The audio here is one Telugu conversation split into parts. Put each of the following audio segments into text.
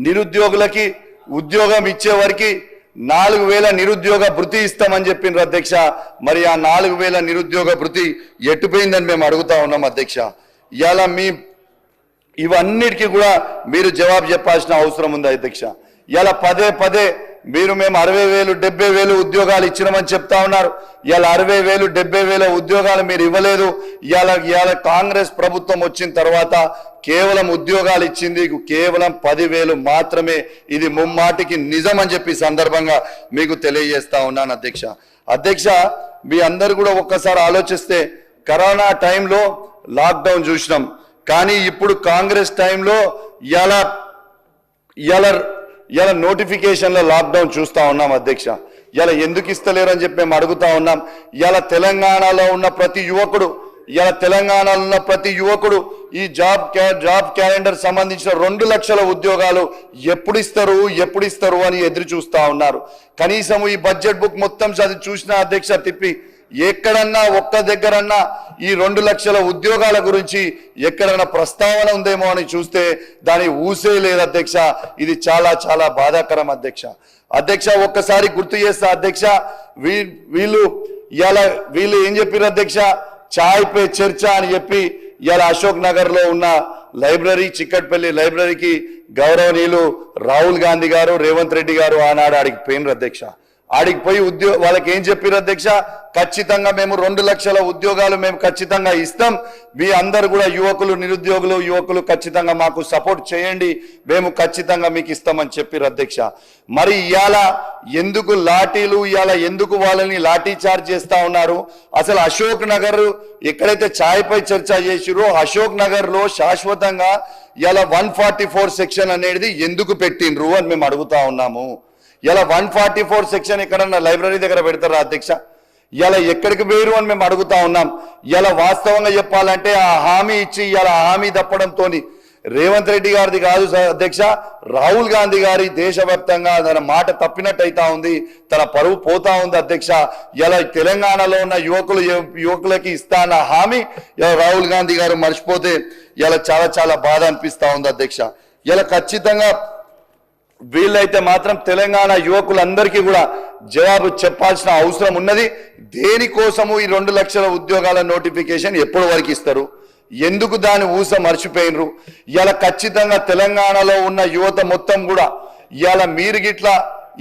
నిరుద్యోగులకి ఉద్యోగం ఇచ్చేవారికి 4000 నిరుద్యోగ భృతి ఇస్తామని చెప్పిండ్రు అధ్యక్ష. మరి ఆ 4000 నిరుద్యోగ భృతి ఎట్టుపోయిందని మేము అడుగుతా ఉన్నాం అధ్యక్ష. ఇవాళ ఇవన్నిటికీ కూడా మీరు జవాబు చెప్పాల్సిన అవసరం ఉంది అధ్యక్ష. ఇవాళ పదే పదే మీరు మేము 60,000 70,000 ఉద్యోగాలు ఇచ్చినామని చెప్తా ఉన్నారు. ఇవాళ 60,000 70,000 ఉద్యోగాలు మీరు ఇవ్వలేదు. ఇవాళ కాంగ్రెస్ ప్రభుత్వం వచ్చిన తర్వాత కేవలం ఉద్యోగాలు ఇచ్చింది కేవలం 10,000 మాత్రమే. ఇది ముమ్మాటికి నిజం అని చెప్పి సందర్భంగా మీకు తెలియజేస్తా ఉన్నాను అధ్యక్ష. మీ అందరు కూడా ఒక్కసారి ఆలోచిస్తే కరోనా టైంలో లాక్డౌన్ చూసినాం, కానీ ఇప్పుడు కాంగ్రెస్ టైంలో ఇలా నోటిఫికేషన్లో లాక్డౌన్ చూస్తా ఉన్నాం అధ్యక్ష. ఇలా ఎందుకు ఇస్తలేరు అని చెప్పి మేము అడుగుతా ఉన్నాం. ఇలా తెలంగాణలో ఉన్న ప్రతి యువకుడు ఈ జాబ్ క్యాలెండర్ సంబంధించిన 2 లక్షల ఉద్యోగాలు ఎప్పుడు ఇస్తారు అని ఎదురు చూస్తా ఉన్నారు. కనీసం ఈ బడ్జెట్ బుక్ మొత్తం చదివి చూసిన అధ్యక్ష తిప్పి ఎక్కడన్నా ఒక్క దగ్గరన్నా ఈ 2 లక్షల ఉద్యోగాల గురించి ఎక్కడన్నా ప్రస్తావన ఉందేమో అని చూస్తే దాని ఊసే లేదు అధ్యక్ష. ఇది చాలా చాలా బాధాకరం అధ్యక్ష. ఒక్కసారి గుర్తు చేస్తా అధ్యక్ష, వీళ్ళు ఏం చెప్పారు అధ్యక్ష, చాయ్ పే చర్చ అని చెప్పి ఇలా అశోక్ నగర్ లో ఉన్న లైబ్రరీ చిక్కట్పల్లి లైబ్రరీకి గౌరవనీయులు రాహుల్ గాంధీ గారు రేవంత్ రెడ్డి గారు ఆనాడు ఆడికి పోయినరు అధ్యక్ష. ఆడికి పోయి వాళ్ళకి ఏం చెప్పారు అధ్యక్ష, ఖచ్చితంగా మేము 2 లక్షల ఉద్యోగాలు మేము ఖచ్చితంగా ఇస్తాం, మీ అందరు కూడా యువకులు ఖచ్చితంగా మాకు సపోర్ట్ చేయండి, మేము ఖచ్చితంగా మీకు ఇస్తామని చెప్పారు అధ్యక్ష. మరి ఇవాళ ఎందుకు ఎందుకు వాళ్ళని లాఠీ చార్జ్ చేస్తా ఉన్నారు? అసలు అశోక్ నగర్ ఎక్కడైతే ఛాయ్ పై చర్చ చేసిరో అశోక్ నగర్ లో శాశ్వతంగా ఇలా 144 సెక్షన్ అనేది ఎందుకు పెట్టిండ్రు అని మేము అడుగుతా ఉన్నాము. ఇలా 144 సెక్షన్ ఎక్కడన్నా లైబ్రరీ దగ్గర పెడతారా అధ్యక్ష? ఇలా ఎక్కడికి వేరు అని మేము అడుగుతా ఉన్నాం. ఇలా వాస్తవంగా చెప్పాలంటే ఆ హామీ ఇచ్చి ఇలా హామీ తప్పడంతో రేవంత్ రెడ్డి గారిది కాదు అధ్యక్ష, రాహుల్ గాంధీ గారి దేశవ్యాప్తంగా తన మాట తప్పినట్టయితా ఉంది, తన పరువు పోతా ఉంది అధ్యక్ష. ఇలా తెలంగాణలో ఉన్న యువకులకి ఇస్తా అన్న హామీ ఇలా రాహుల్ గాంధీ గారు మర్చిపోతే ఇలా చాలా చాలా బాధ అనిపిస్తా ఉంది అధ్యక్ష. ఇలా ఖచ్చితంగా వీళ్ళైతే మాత్రం తెలంగాణ యువకులందరికీ కూడా జవాబు చెప్పాల్సిన అవసరం ఉన్నది. దేనికోసము ఈ 2 లక్షల ఉద్యోగాల నోటిఫికేషన్ ఎప్పటి వరకు ఇస్తారు, ఎందుకు దాని ఊస మర్చిపోయినరు? ఇలా ఖచ్చితంగా తెలంగాణలో ఉన్న యువత మొత్తం కూడా ఇవాళ మీరు గిట్లా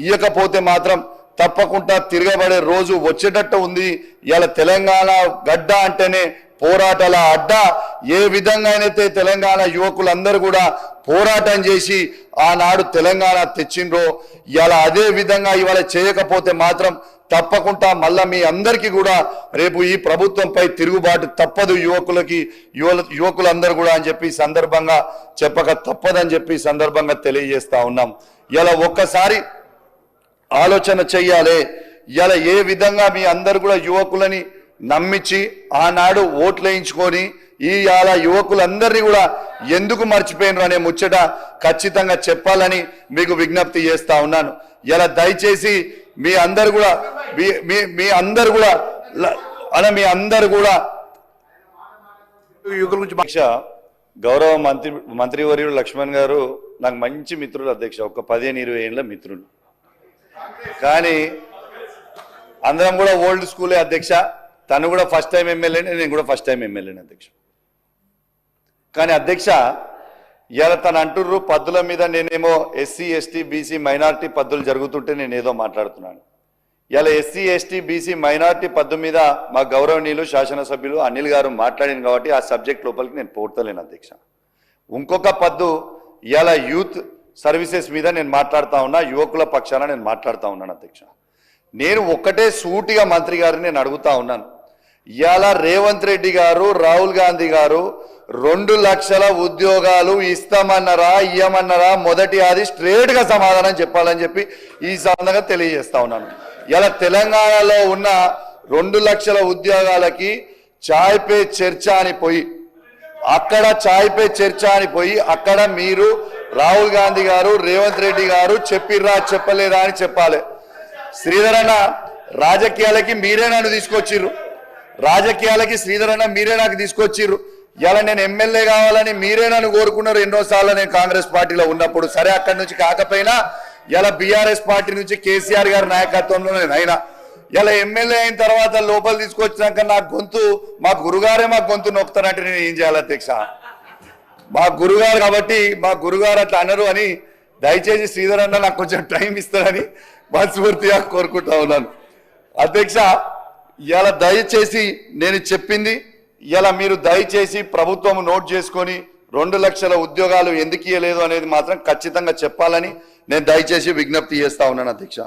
ఇవ్వకపోతే మాత్రం తప్పకుండా తిరగబడే రోజు వచ్చేటట్టు ఉంది. ఇలా తెలంగాణ గడ్డ అంటేనే పోరాటాల అడ్డ. ఏ విధంగా అయితే తెలంగాణ యువకులందరూ కూడా పోరాటం చేసి ఆనాడు తెలంగాణ తెచ్చిండ్రో ఇలా అదే విధంగా ఇవాళ చేయకపోతే మాత్రం తప్పకుండా మళ్ళా మీ అందరికీ కూడా రేపు ఈ ప్రభుత్వంపై తిరుగుబాటు తప్పదు యువకులందరూ కూడా అని చెప్పి సందర్భంగా చెప్పక తప్పదని చెప్పి సందర్భంగా తెలియజేస్తా ఉన్నాం. ఇలా ఒక్కసారి ఆలోచన చెయ్యాలి. ఇలా ఏ విధంగా మీ అందరు కూడా యువకులని నమ్మించి ఆనాడు ఓట్లు వేయించుకొని ఇవాళ యువకులందరినీ కూడా ఎందుకు మర్చిపోయినరు అనే ముచ్చట ఖచ్చితంగా చెప్పాలని మీకు విజ్ఞప్తి చేస్తా ఉన్నాను. ఇలా దయచేసి మీ అందరు కూడా యువకుల గురించి గౌరవ మంత్రివర్యులు లక్ష్మణ్ గారు నాకు మంచి మిత్రులు అధ్యక్ష, ఒక 15-20 ఏళ్ళ మిత్రులు. కానీ అందరం కూడా ఓల్డ్ స్కూలే అధ్యక్ష. తను కూడా ఫస్ట్ టైం ఎమ్మెల్యేనే, నేను కూడా ఫస్ట్ టైం ఎమ్మెల్యేనే అధ్యక్ష. కానీ అధ్యక్ష ఇలా తను అంటుర్రు పద్దుల మీద నేనేమో ఎస్సీ ఎస్టీ బీసీ మైనార్టీ పద్దులు జరుగుతుంటే నేను ఏదో మాట్లాడుతున్నాను. ఇలా ఎస్సీ ఎస్టీ బీసీ మైనార్టీ పద్దు మీద మా గౌరవనీయులు శాసనసభ్యులు అనిల్ గారు మాట్లాడింది కాబట్టి ఆ సబ్జెక్ట్ లోపలికి నేను పోర్తలేను అధ్యక్ష. ఇంకొక పద్దు ఇలా యూత్ సర్వీసెస్ మీద నేను మాట్లాడుతూ ఉన్నా, యువకుల పక్షాన నేను మాట్లాడుతూ ఉన్నాను అధ్యక్ష. నేను ఒక్కటే సూటిగా మంత్రి గారిని నేను అడుగుతా ఉన్నాను. ఇవాళ రేవంత్ రెడ్డి గారు రాహుల్ గాంధీ గారు 2 లక్షల ఉద్యోగాలు ఇస్తామన్నారా ఇయ్యమన్నారా? మొదటి అది స్ట్రేట్ గా సమాధానం చెప్పాలని చెప్పి ఈ సందర్భంగా తెలియజేస్తా ఉన్నాను. ఇలా తెలంగాణలో ఉన్న 2 లక్షల ఉద్యోగాలకి చాయ్ పే చర్చ అని పోయి అక్కడ మీరు రాహుల్ గాంధీ గారు రేవంత్ రెడ్డి గారు చెప్పిర్రా చెప్పలేదా అని చెప్పాలి. శ్రీధరన్న రాజకీయాలకి మీరే నన్ను తీసుకొచ్చిర్రు, శ్రీధరన్న మీరే నాకు తీసుకొచ్చిర్రు. ఇలా నేను ఎమ్మెల్యే కావాలని మీరే నన్ను కోరుకున్నారు ఎన్నోసార్లు నేను కాంగ్రెస్ పార్టీలో ఉన్నప్పుడు. సరే అక్కడి నుంచి కాకపోయినా ఇలా బీఆర్ఎస్ పార్టీ నుంచి కేసీఆర్ గారి నాయకత్వంలో నేను అయినా ఇలా ఎమ్మెల్యే అయిన తర్వాత లోపల తీసుకొచ్చినాక నా గొంతు మా గురుగారే మా గొంతు నొక్కుతానంటే నేను ఏం చేయాలి అధ్యక్ష? మా గురుగారు కాబట్టి మా గురుగారు అట్లా అన్నారు అని దయచేసి శ్రీధర్ అన్న నాకు కొంచెం టైం ఇస్తారని మనస్ఫూర్తిగా కోరుకుంటా ఉన్నాను అధ్యక్ష. ఇలా దయచేసి నేను చెప్పింది ఇలా మీరు దయచేసి ప్రభుత్వం నోట్ చేసుకొని 2 లక్షల ఉద్యోగాలు ఎందుకు ఇవ్వలేదు అనేది మాత్రం ఖచ్చితంగా చెప్పాలని నేను దయచేసి విజ్ఞప్తి చేస్తా ఉన్నాను అధ్యక్ష.